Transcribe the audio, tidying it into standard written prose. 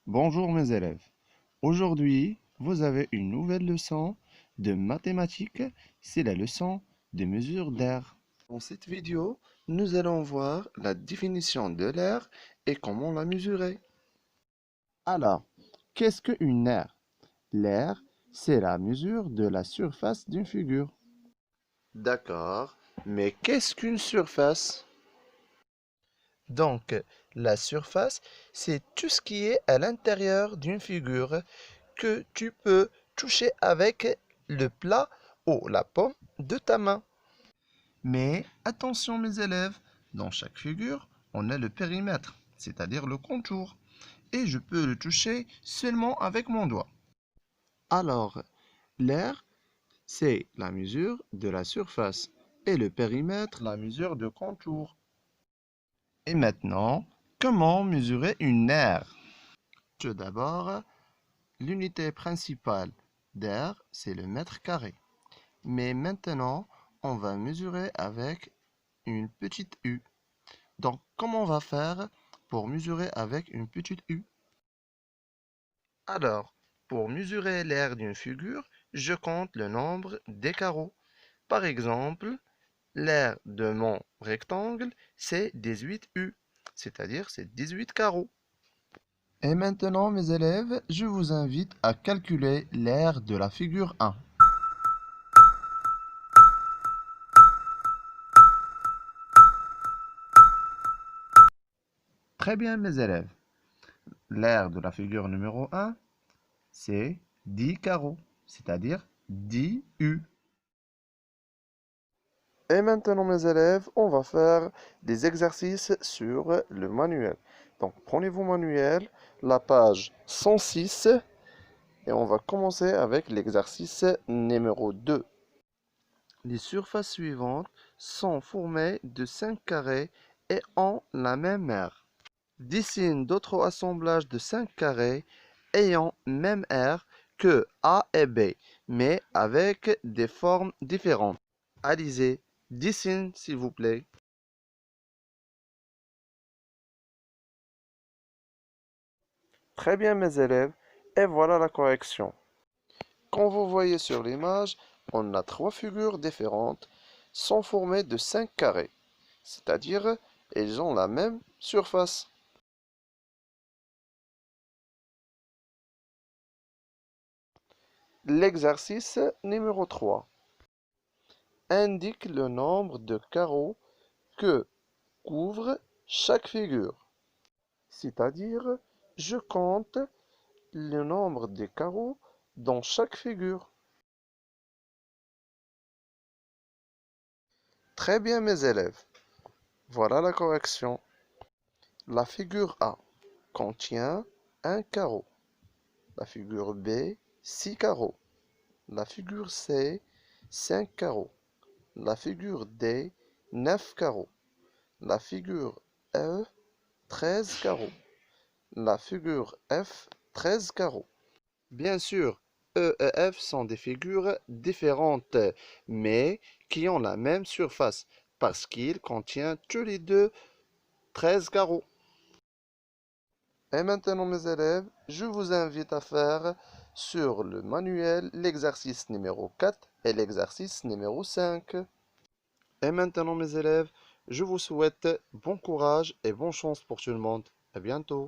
Bonjour mes élèves. Aujourd'hui, vous avez une nouvelle leçon de mathématiques. C'est la leçon de mesure d'air. Dans cette vidéo, nous allons voir la définition de l'air et comment la mesurer. Alors, qu'est-ce qu'une aire? L'air, c'est la mesure de la surface d'une figure. D'accord, mais qu'est-ce qu'une surface? Donc, la surface, c'est tout ce qui est à l'intérieur d'une figure que tu peux toucher avec le plat ou la paume de ta main. Mais attention mes élèves, dans chaque figure, on a le périmètre, c'est-à-dire le contour, et je peux le toucher seulement avec mon doigt. Alors, l'aire, c'est la mesure de la surface, et le périmètre, la mesure de contour. Et maintenant, comment mesurer une aire? Tout d'abord, l'unité principale d'air, c'est le mètre carré. Mais maintenant, on va mesurer avec une petite U. Donc, comment on va faire pour mesurer avec une petite U? Alors, pour mesurer l'aire d'une figure, je compte le nombre des carreaux. Par exemple, l'aire de mon rectangle, c'est 18 U, c'est-à-dire c'est 18 carreaux. Et maintenant, mes élèves, je vous invite à calculer l'aire de la figure 1. Très bien, mes élèves. L'aire de la figure numéro 1, c'est 10 carreaux, c'est-à-dire 10 U. Et maintenant, mes élèves, on va faire des exercices sur le manuel. Donc, prenez vos manuels, la page 106, et on va commencer avec l'exercice numéro 2. Les surfaces suivantes sont formées de 5 carrés et ont la même aire. Dessine d'autres assemblages de 5 carrés ayant même aire que A et B, mais avec des formes différentes. Alizé, dessine s'il vous plaît. Très bien mes élèves, et voilà la correction. Comme vous voyez sur l'image, on a 3 figures différentes, sont formées de 5 carrés, c'est-à-dire elles ont la même surface. L'exercice numéro 3 indique le nombre de carreaux que couvre chaque figure. C'est-à-dire, je compte le nombre de carreaux dans chaque figure. Très bien mes élèves. Voilà la correction. La figure A contient un carreau. La figure B, 6 carreaux. La figure C, 5 carreaux. La figure D, 9 carreaux. La figure E, 13 carreaux. La figure F, 13 carreaux. Bien sûr, E et F sont des figures différentes, mais qui ont la même surface, parce qu'ils contiennent tous les deux 13 carreaux. Et maintenant, mes élèves, je vous invite à faire sur le manuel l'exercice numéro 4 et l'exercice numéro 5. Et maintenant, mes élèves, je vous souhaite bon courage et bonne chance pour tout le monde. À bientôt.